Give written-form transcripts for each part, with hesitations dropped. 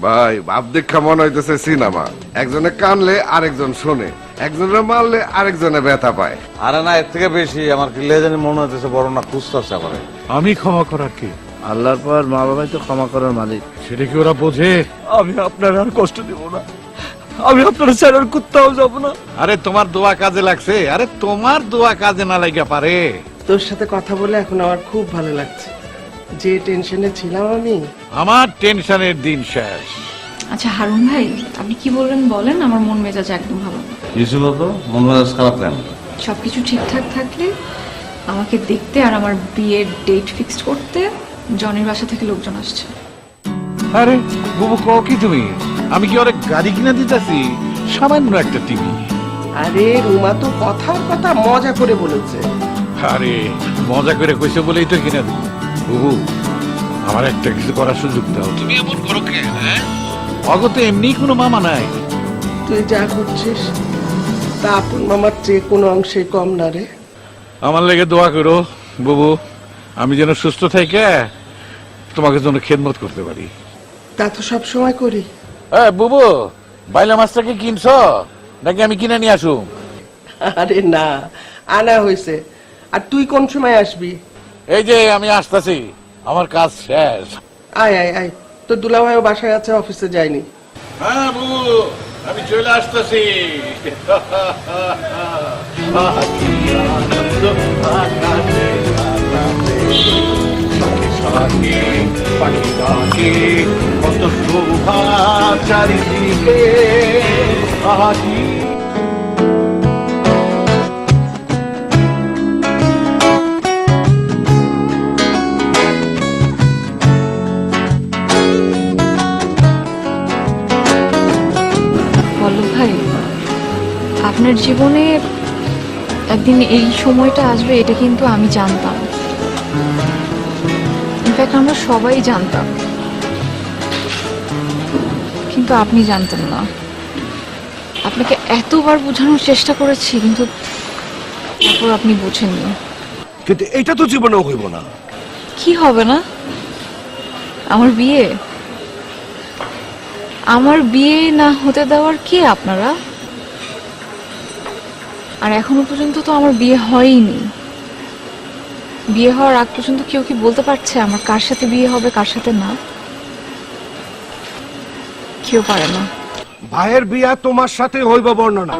ভাই বাপ দেখা মনে হইতেছে সিনেমা, একজনে কানলে আরেকজন শোনে, একজনে মারলে আরেকজনে ব্যথা পায়। আরে না, এর থেকে বেশি আমার কি জানি মনে হচ্ছে বড় না খুঁজতেছে করে। আমি ক্ষমা করার কি? আল্লাহর পর মা বাবাই তো ক্ষমা করার মালিক। সেটা কি ওরা বোঝে? আমি আপনার আর কষ্ট দেব না, আমি আপনার ছেড়ে কোথাও যাব না। আরে তোমার দোয়া কাজে লাগছে? আরে তোমার দোয়া কাজে না লাগিয়া পারে? তোর সাথে কথা বলে এখন আমার খুব ভালো লাগছে। যে টেনশনে ছিলাম আমি, আমার টেনশনের দিন শেষ। আচ্ছা হারুন ভাই, আপনি কি বললেন বলেন, আমার মন মেজাজ একদম ভালো না। কি ছিল তো মন মেজাজ খারাপ কেন? সবকিছু ঠিকঠাক থাকলে আমাকে দেখতে আর আমার বিয়ের ডেট ফিক্সড করতে জনের বাসা থেকে লোকজন আসছে। আরে বুবু কও কি তুমি? আমি কি ওরে গাড়ি কিনা দিতেছি? সামান্য একটা টিভি। আরে রুমা তো কথার কথা মজা করে বলেছে। আরে মজা করে কইছে বলেই তো কিনা দিই। বুবু আমার একটা কিছু করার সুযোগ দাও। তুমি এমন করো কেন? অগতে এমনি কোনো মামা নাই। তুই যা করছিস তা আপন মামার চেয়ে কোনো অংশে কম না রে। আমার লেগে দোয়া করো বুবু, আমি যেন সুস্থ থেকে তোমাকে যেন খেদমত করতে পারি। তা তো সব সময় করি। বুবু বাইলা মাছটা কি কিনছ নাকি আমি কিনে নিয়ে আসুম? আরে না, আনা হয়েছে। আর তুই কোন সময় আসবি? এই যে আমি আসতেছি, আমার কাজ শেষ। আয় আয় আয়, তোর দুলাভাইও বাসায় আছে, অফিসে যায়নি। হ্যাঁ বুবু আমি চলে আসতেছি। কত শোভা চারিদিকে আহাকি। পল্লব ভাই, আপনার জীবনে একদিন এই সময়টা আসবে এটা কিন্তু আমি জানতাম। ইনফ্যাক্ট আমরা সবাই জানতাম, কিন্তু আপনি জানতেন না। আপনাকে এতবার বোঝানোর চেষ্টা করেছি, কিন্তু তারপর আপনি বোঝেননি। কিন্তু এটা তো জীবনেও হইব না। কি হবে না? আমার বিয়ে, আমার বিয়ে না হতে দেওয়ার কে আপনারা? আর এখনো পর্যন্ত তো আমার বিয়ে হয়নি। বিয়ে হওয়ার আগ পর্যন্ত কেউ কি বলতে পারছে আমার কার সাথে বিয়ে হবে কার সাথে না? কেউ পারে না। ভাইয়ের বিয়া তোমার সাথে হইব বর্ণনা,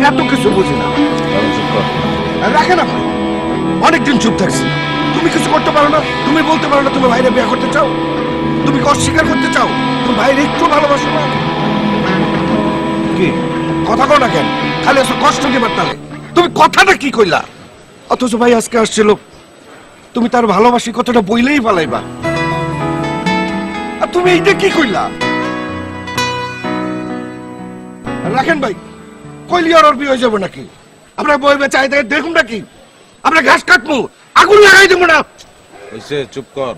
এত কিছু বুঝি না। রাখে না ভাই, অনেকদিন চুপ থাকছি। তুমি কিছু করতে পারো না, তুমি বলতে পারো না তুমি ভাইরে বিয়ে করতে চাও, তুমি অস্বীকার করতে চাও তুমি ভাইরে একটু ভালোবাসো না। কি কথা কও না কেন? খালি এসব কষ্ট দিবার তালে তুমি কথাটা কি কইলা? অথচ ভাই আজকে আসছিল, তুমি তার ভালোবাসি কতটা বইলেই পালাইবা, আর তুমি এইটা কি কইলা? রাখেন ভাই, কইলি আর বিয়ে হয়ে যাবো নাকি? আমরা বইবে চাই দেখুন নাকি? আমরা ঘাস কাটবো, আগুন লাগাই দেবো না? হইছে, চুপ কর।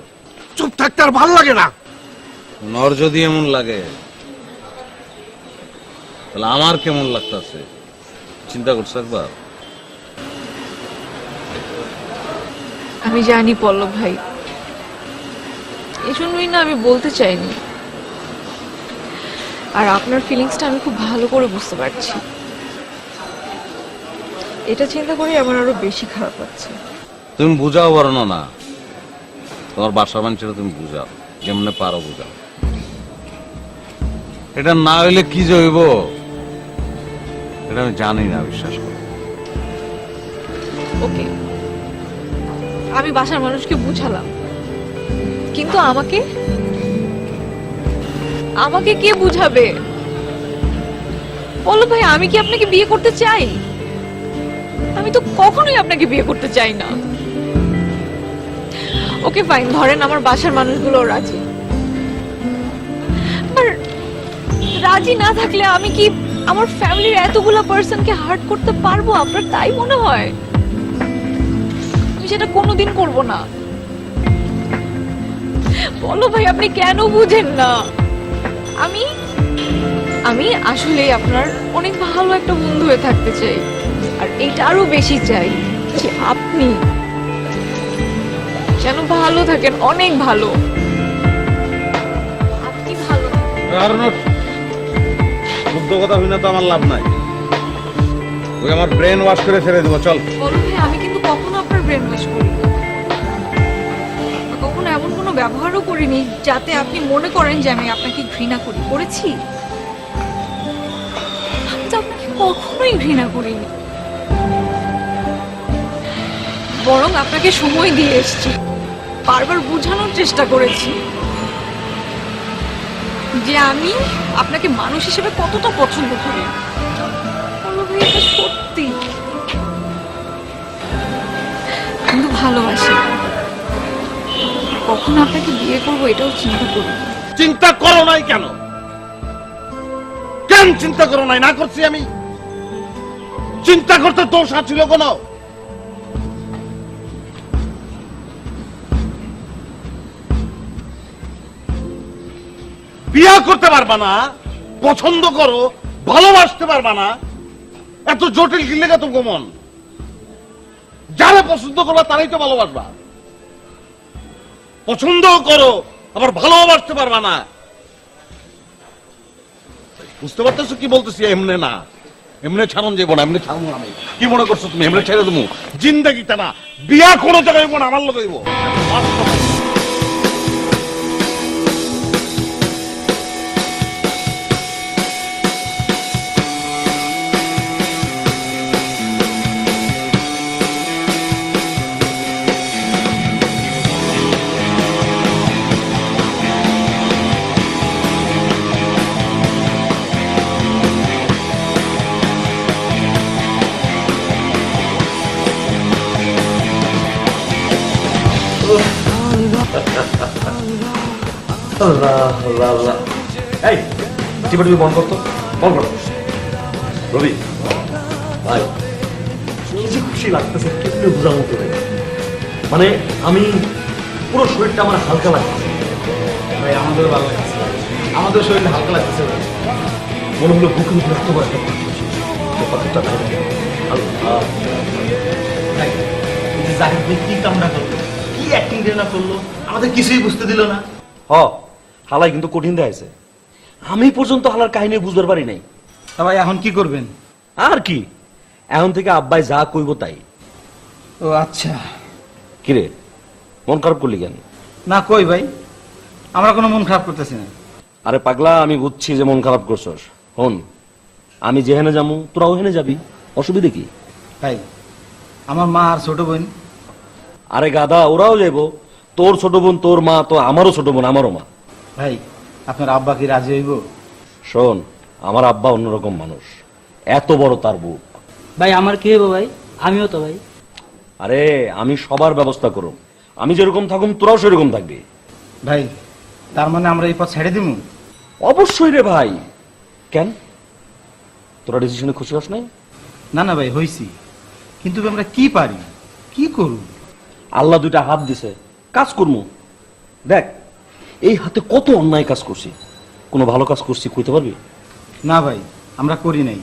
চুপ থাকতে আর ভাল লাগে না। নর যদি এমন লাগে তাহলে আমার কেমন লাগতেছে চিন্তা করছো একবার? আমি জানি পল্লব ভাই, এই জন্যই না আমি বলতে চাইনি। আর আপনার ফিলিংসটা আমি খুব ভালো করে বুঝতে পারছি। এটা চিন্তা করে আমার আরো বেশি খারাপ লাগছে। তুমি বুঝাও পারো না না, তোমার বাসা মানুষের তুমি বুঝাও, যেমনে পারো বুঝাও। এটা না হইলে কি যে হইব এটা আমি জানি না, বিশ্বাস করো। ওকে, আমি বাসার মানুষকে বুঝালাম, কিন্তু আমাকে আমাকে কে বুঝাবে? বলো ভাই, আমি কি আপনাকে বিয়ে করতে চাই? আমি তো কখনোই আপনাকে বিয়ে করতে চাই না। ওকে ফাইন, ধরেন আমার বাসার মানুষগুলো রাজি, আর রাজি না থাকলে আমি কি আমার ফ্যামিলির এতগুলো পার্সনকে হার্ট করতে পারবো? আপনার তাই মনে হয়? আমি সেটা কোনোদিন করব না। বলো ভাই, আপনি কেন বুঝেন না? আমি আমি আসলে আপনার অনেক ভালো একটা বন্ধু হয়ে থাকতে চাই, আর এটা আরো বেশি চাই যে আপনি যেন ভালো থাকেন, অনেক ভালো। আপনি ভালো কারণ শুদ্ধ কথা শুনে তো আমার লাভ নাই। ওই আমার ব্রেন ওয়াশ করে ছেড়ে দেবো, চল। বড় ভাই, আমি কিন্তু কখনো আপনার ব্রেন ওয়াশ করিনি, কখনো এমন কোনো ব্যবহারও করিনি যাতে আপনি মনে করেন যে আমি আপনাকে ঘৃণা করি। করেছি? আমি তো আপনাকে কখনোই ঘৃণা করিনি, বরং আপনাকে সময় দিয়ে এসেছি, বারবার বোঝানোর চেষ্টা করেছি যে আমি আপনাকে মানুষ হিসেবে কতটা পছন্দ করি। বড় ভাই, এটা সত্যি, কিন্তু ভালোবাসি। কখন আপনাকে বিয়ে করবো এটাও চিন্তা করব। চিন্তা করো নাই কেন? কেন চিন্তা করো নাই? না করছি আমি? চিন্তা করতে দোষ ছিল কোনো? বিয়া করতে পারবা না, পছন্দ করো, ভালোবাসতে পারবা না, এত জটিল কি লেগে তো মন? যারা পছন্দ করবা তারাই তো ভালোবাসবা। পছন্দ করো আবার ভালোবাসতে পারবা না, বুঝতে পারতেছো কি বলতেছি? এমনে না, এমনি ছাড়ন যাবো না, এমনি ছাড়বো আমি। কি মনে করছো তুমি এমনি ছেড়ে দেবো? জিন্দাগিতে না, বিয়া কোনো জায়গায় না, আমার লোক হইব। এই টিপে টিপে বন্ধ করতো, বন্ধ করো। রবি ভাই, কি যে খুশি লাগতেছে কেমনি বোঝার মতো ভাই। মানে আমি পুরো শরীরটা আমার হালকা লাগতেছে ভাই আমাদের ভালো লাগছে, আমাদের শরীরে হালকা লাগতেছে ভাই। মনে হলো বুকের উপরে এত বড় একটা ব্যাপারটা নাই ভাই। আল্লাহ, ভাই, এই যে জাহিদ ভাই কি কামনা করলো, কি অ্যাক্টিং না করলো, আমাদের কিছুই বুঝতে দিল না। হ হালাই কিন্তু কঠিন দেখাইছে। আমি পর্যন্ত হালার কাহিনী বুঝতে পারি নাই। তা ভাই এখন কি করবেন? আর কি, এখন থেকে আব্বাই যা কইব তাই। ও আচ্ছা। কিরে মন খারাপ করলি কেন? না কই ভাই, আমরা কোনো মন খারাপ করতেছি না। আরে পাগলা, আমি বুঝছি যে মন খারাপ করছস। হন, আমি যেখানে যাবো তোরাও ওখানে যাবি, অসুবিধে কি? ভাই আমার মা আর ছোট বোন। আরে গাধা, ওরাও যাইবো। তোর ছোট বোন তোর মা, তো আমারও ছোট বোন আমারও মা। ভাই আপনার আব্বা কি রাজি হইব? শোন, আমার আব্বা অন্যরকম মানুষ, এত বড় তার বুক। ভাই আমার কি হইব ভাই? আমিও তো ভাই। আরে আমি সবার ব্যবস্থা করব, আমি যেরকম থাকুম তোরাও সেরকম থাকবি। ভাই তার মানে আমরা এই পথ ছেড়ে দিব? অবশ্যই রে ভাই। কেন, তোরা ডিসিশনে খুশি হস নাই? না না ভাই হইছি, কিন্তু আমরা কি পারি, কি করব? আল্লাহ দুইটা হাত দিছে, কাজ করবো। দেখ এই হাতে কত অন্যায় কাজ করছি, কোনো ভালো কাজ করছি কইতে পারবি? না ভাই আমরা করি নাই,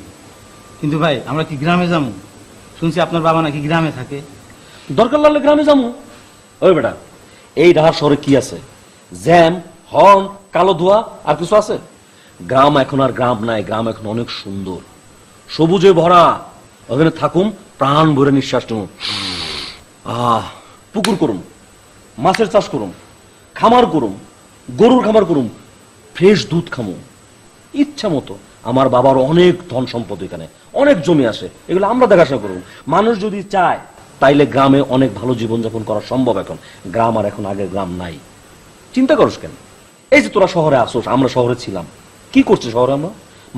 কিন্তু ভাই আমরা কি গ্রামে যাবো? শুনছি আপনার বাবা নাকি গ্রামে থাকে। দরকার লাগলে গ্রামে যাবো। ওই বেটা, এই ঢাকা শহরে কি আছে? জ্যাম, হর্ন, কালো ধোয়া, আর কিছু আছে? গ্রাম এখন আর গ্রাম নাই, গ্রাম এখন অনেক সুন্দর, সবুজে ভরা। ওখানে থাকুম, প্রাণ ভরে নিঃশ্বাস নেব। পুকুর করুম, মাছের চাষ করুম, খামার করুম, গরুর খামার করুম, ফ্রেশ দুধ খামু ইচ্ছা মতো। আমার বাবার অনেক ধন সম্পদ, এখানে অনেক জমি আসে, এগুলো আমরা দেখাশোনা করুম। মানুষ যদি চায় তাইলে গ্রামে অনেক ভালো জীবনযাপন করা সম্ভব। এখন গ্রাম আর এখন আগের গ্রাম নাই। চিন্তা করস কেন? এই যে তোরা শহরে আসোস, আমরা শহরে ছিলাম, কি করছে শহরে? আমরা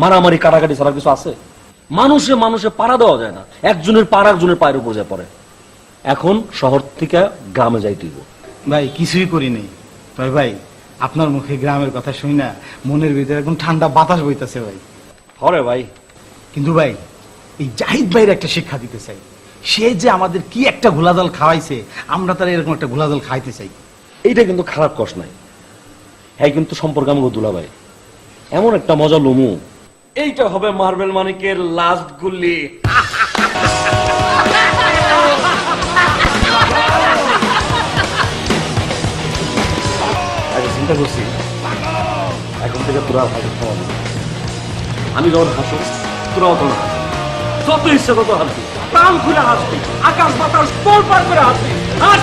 মারামারি কাটাকাটি ছাড়া কিছু আছে? মানুষে মানুষে পাড়া দেওয়া যায় না, একজনের পাড়া একজনের পায়ের উপর যায় পড়ে। এখন শহর থেকে গ্রামে যাইতে হইব। ভাই কিছুই করি নাই, তবে ভাই আপনার মুখে গ্রামের কথা শুনি না মনের ভিতরে একদম ঠান্ডা বাতাস বইতেছে ভাই। হরে ভাই, কিন্তু ভাই এই জাহিদ ভাইয়ের একটা শিক্ষা দিতে চাই। সে যে আমাদের কি একটা ঘোলাজল খাওয়াইছে, আমরা তার এরকম একটা ঘোলাজল খাইতে চাই। এইটা কিন্তু খারাপ কষ্ট নাই। হ্যাঁ কিন্তু সম্পর্কে আমাকে দুলা ভাই এমন একটা মজা লমু, এইটা হবে মার্বেল মানিকের লাস্ট গুলি। চিন্তা করছি এখন থেকে তোরা ভালো খাওয়াবো। আমি যখন হাসো তোরাও তখন হাসো, যত ইচ্ছে তত হাসবি, প্রাণ খুলে হাসবি, আকাশ বাতাস তোর পার করে হাসবি। হাস!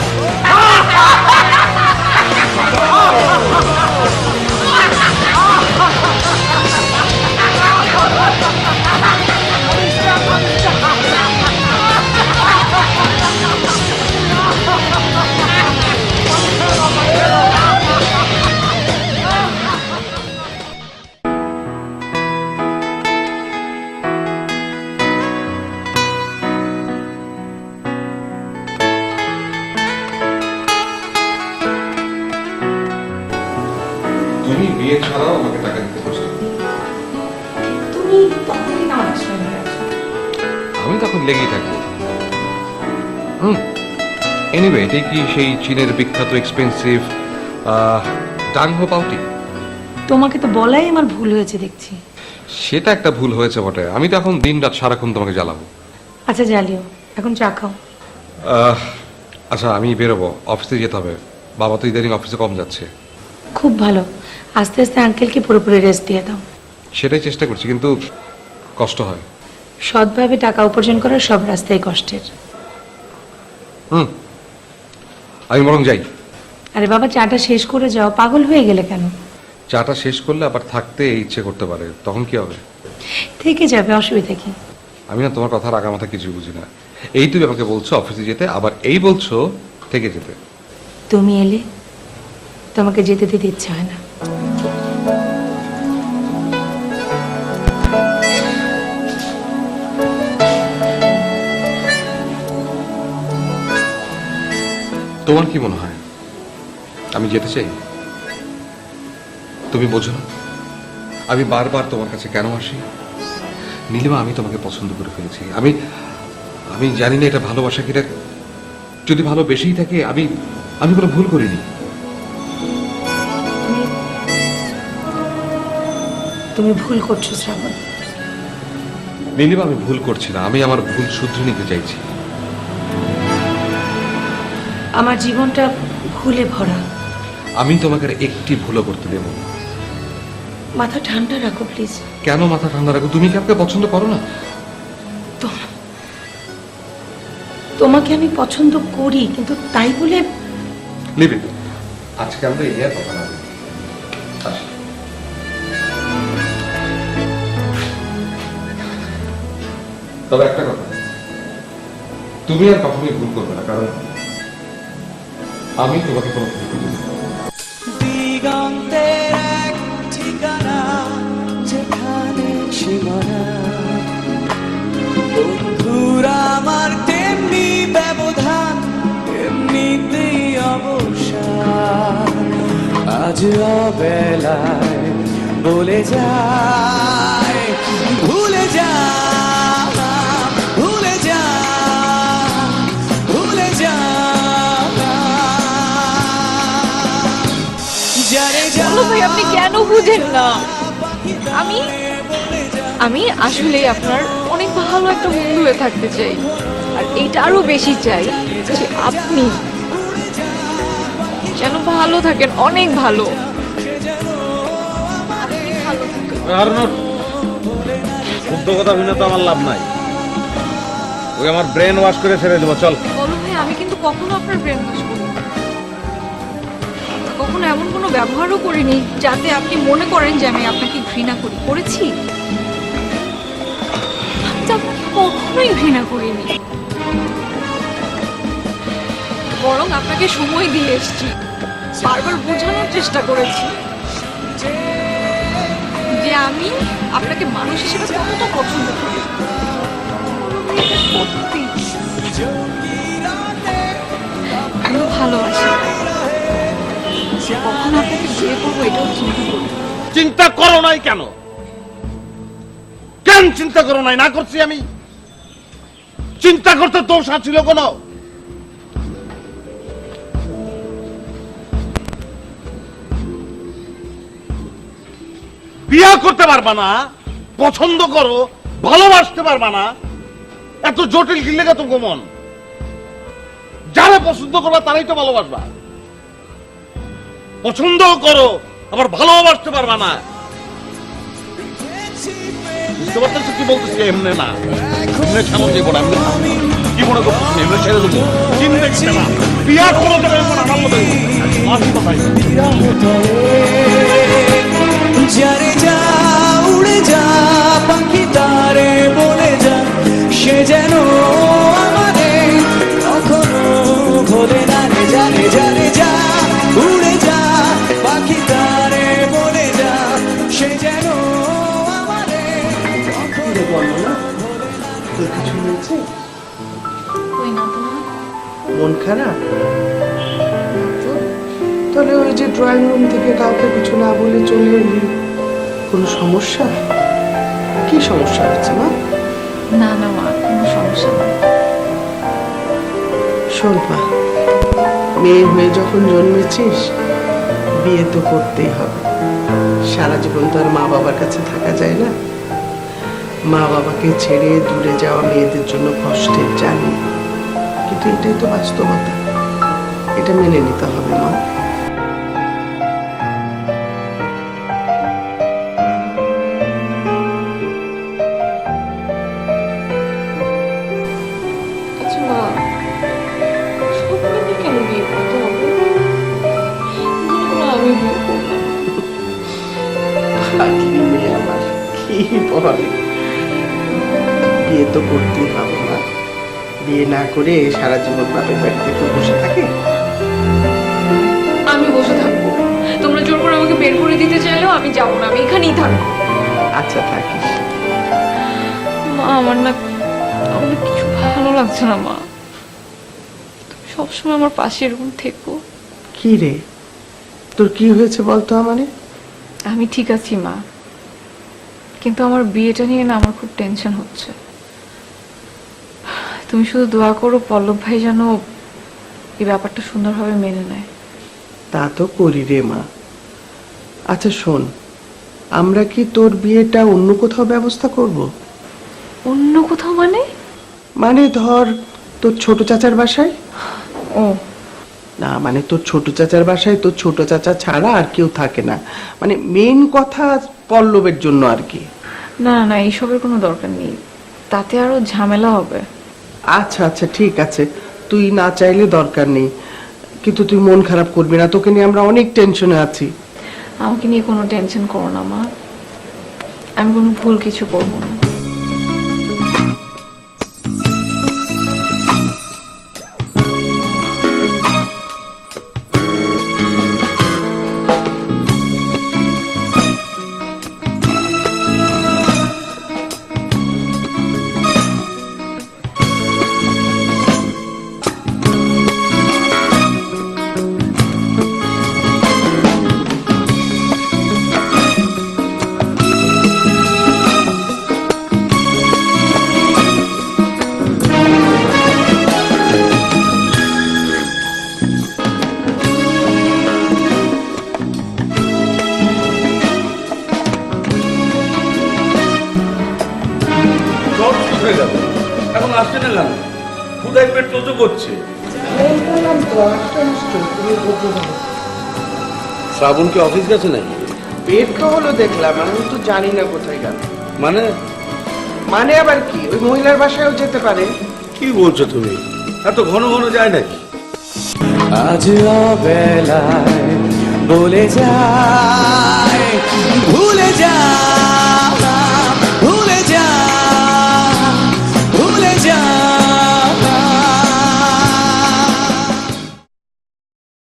তুমি বিয়ে ছাড়াও আমাকে টাকা দিতে পারছো। তুমি তখনই না আমার সঙ্গে আমি তখন লেগেই থাকবো। এনিওয়ে, এটাই কি সেই চীনের বিখ্যাত এক্সপেন্সিভ ডাংহো পাউটি? তোমাকে তো বলাই আমার ভুল হয়েছে দেখছি। সেটা একটা ভুল হয়েছে বটে। আমি তো এখন দিন রাত সারাক্ষণ তোমাকে জ্বালাবো। আচ্ছা জ্বালিও, এখন চা খাও। আচ্ছা, আমি বেরোবো, অফিসে যেতে হবে। বাবা তো ইদানিং অফিসে কম যাচ্ছে। খুব ভালো, আস্তে আস্তে আঙ্কেলকে পুরোপুরি রেস্ট দিয়ে দাও। সেটাই চেষ্টা করছি, কিন্তু কষ্ট হয়। সৎভাবে টাকা উপার্জন করার সব রাস্তাই কষ্টের। আমি বরং যাই। আরে বাবা, চাটা শেষ করে যাও, পাগল হয়ে গেলে কেন? চাটা শেষ করলে আবার থাকতে ইচ্ছে করতে পারে, তখন কি হবে? থেকে যাবে, অসুবিধা কি? আমি না তোমার কথার আগামাথা কিছু বুঝি না। এই তুমি আমাকে বলছো অফিসে যেতে, আবার এই বলছো থেকে যেতে। তুমি এলে তোমাকে যেতে দিতে ইচ্ছা হয় না। তোমার কি মনে হয় আমি যেতে চাই? তুমি বোঝো না আমি বারবার তোমার কাছে কেন আসি? নীলিমা, আমি তোমাকে পছন্দ করে ফেলেছি। আমি আমি জানি না এটা ভালোবাসা কিনা। যদি ভালোবেসেই থাকে, আমি আমি কোনো ভুল করিনি। তুমি ভুল করছো শ্রাবণ। নীলিমা, আমি ভুল করছি না, আমি আমার ভুল শুধরে নিতে চাইছি। আমার জীবনটা ভুলে ভরা। আমি তোমাকে আর একটি ভুলও করতে দেব না। মাথা ঠান্ডা রাখো প্লিজ। কেন মাথা ঠান্ডা রাখো? তুমি কি আমাকে পছন্দ করো না? তোমাকে আমি পছন্দ করি, কিন্তু তাই বলে লিভ ইট। আজকে আমরা এই নিয়ে কথা না বলি। আসি। তবে একটা কথা, তুমি আর কখনোই ভুল করবে না, কারণ আমি তোমাকে কোনো ভুল করি না। দিগন্তের এক ঠিকানা, যেখানে সীমানা, বন্ধুরা আমার তেমনি ব্যবধান, এমনিতেই অবসান। আজ অবেলায় বলে যায়, ভুলে যা, ভুলে যা, ভুলে যা। বলো ভাই, আপনি কেন বুঝেন না? আমি আসলে আপনার অনেক ভালো একটা বন্ধু হয়ে থাকতে চাই, আর এইটা আরো বেশি চাই যে আপনি যেন ভালো থাকেন, অনেক ভালো। আপনি ভালো থাকেন। শুদ্ধ কথা শুনে তো আমার লাভ নাই। ওই আমার ব্রেন ওয়াশ করে ছেড়ে দেবো। চল। বলো ভাই, আমি কিন্তু কখনো আপনার ব্রেন ওয়াশ করিনি, কখনো এমন কোনো ব্যবহারও করিনি যাতে আপনি মনে করেন যে আমি আপনাকে ঘৃণা করি। করেছি? আমি তো আপনাকে কখনোই ঘৃণা করিনি, বরং আপনাকে সময় দিয়ে এসেছি, বারবার বোঝানোর চেষ্টা করেছি যে আমি আপনাকে মানুষ হিসেবে কতটা পছন্দ করি। সত্যি আমি ভালোবাসি, কখন আপনাকে বিয়ে করবো এটাও চিন্তা করি। চিন্তা করো নাই কেন? কেন চিন্তা করো নাই? না করছি আমি? চিন্তা করতে দোষ ছিল কোনো? বিয়ে করতে পারবা না, পছন্দ করো, ভালোবাসতে পারবা না, এত জটিল কি লেগে তো মন? যারা পছন্দ করবা তারাই তো ভালোবাসবা। পছন্দ করো আবার ভালোবাসতে পারবা না, বুঝতে পারতেছো কি বলতেছি? এমনি না, এমনি ছাড়া দেবো না। কি মনে করতেছি? এমনি ছেড়ে দেবো? চিন্তা না, বিয়া করে দেবে আমার মতো। যারে যা উড়ে যা পাখি তারে বলে যা, সে যেন আমাদের কখনো ভোলে না রে। যারে যারে যা উড়ে যা পাখি তারে বলে যা, সে যেন আমাদের কখনো ভোলে না রে। তোর কিছু হয়েছে? কই না তো। মন খারাপ? তাহলে ওই যে ড্রয়িং রুম থেকে কাউকে কিছু না বলে চলে এলি, কোনো সমস্যা? কি সমস্যা হচ্ছে মা? না না মা, কোনো সমস্যা নেই। শোন মা, মেয়ে হয়ে যখন জন্মেছিস, বিয়ে তো করতেই হবে। সারা জীবন তো আর মা বাবার কাছে থাকা যায় না। মা বাবাকে ছেড়ে দূরে যাওয়া মেয়েদের জন্য কষ্টের, জানি, কিন্তু এটাই তো বাস্তবতা। এটা মেনে নিতে হবে মা। আচ্ছা মা, সব মেয়েদের কেন বিয়ে করতে হবে? আমি বিয়ে করবো। পাগলি মেয়ে আমার, কি বলে? বিয়ে তো করতেই হবে মা। বিয়ে না করে সারা জীবন বাপের বাড়িতে কেউ বসে থাকে? আমি বসে থাকবো। তোমরা জোর করে আমাকে বের করে দিতে চাইলেও আমি যাবো না, আমি এখানেই থাকবো। আচ্ছা থাকিস। মা, আমার না কিছু ভালো লাগছে না মা। তুমি সবসময় আমার পাশে এরকম থেকো। কি রে, তোর কি হয়েছে বলতো আমারে? আমি ঠিক আছি মা, কিন্তু আমার বিয়েটা নিয়ে না আমার খুব টেনশন হচ্ছে। তুমি শুধু দোয়া করো পল্লব ভাই যেন এই ব্যাপারটা সুন্দরভাবে মেনে নেয়। তা তো করি রে মা। আচ্ছা শোন, আমরা কি তোর বিয়েটা অন্য কোথাও ব্যবস্থা করব? অন্য কোথাও মানে? মানে ধর তোর ছোট চাচার বাসায়। ও না, মানে তোর ছোট চাচার বাসায় তোর ছোট চাচা ছাড়া আর কেউ থাকে না। মানে মেন কথা পল্লবের জন্য আর কি। না না, এইসবের কোনো দরকার নেই, তাতে আরো ঝামেলা হবে। আচ্ছা আচ্ছা ঠিক আছে, তুই না চাইলে দরকার নেই, কিন্তু তুই মন খারাপ করবি না। তোকে নিয়ে আমরা অনেক টেনশনে আছি। আমাকে নিয়ে কোনো টেনশন করো না মা, আমি কোনো ভুল কিছু করবো না। এখন আসছে না, খুদাই পেট তো করছে। শ্রাবণ কি অফিস গেছে নাকি? বের তো হলো দেখলাম, আমি তো জানি না কোথায় গেল। মানে মানে আবার কি, ওই মহিলার বাসায়ও যেতে পারে। কি বলছো তুমি? এত ঘন ঘন যায় নাকি? আজ অবেলায় বলে যায় ভুলে যায়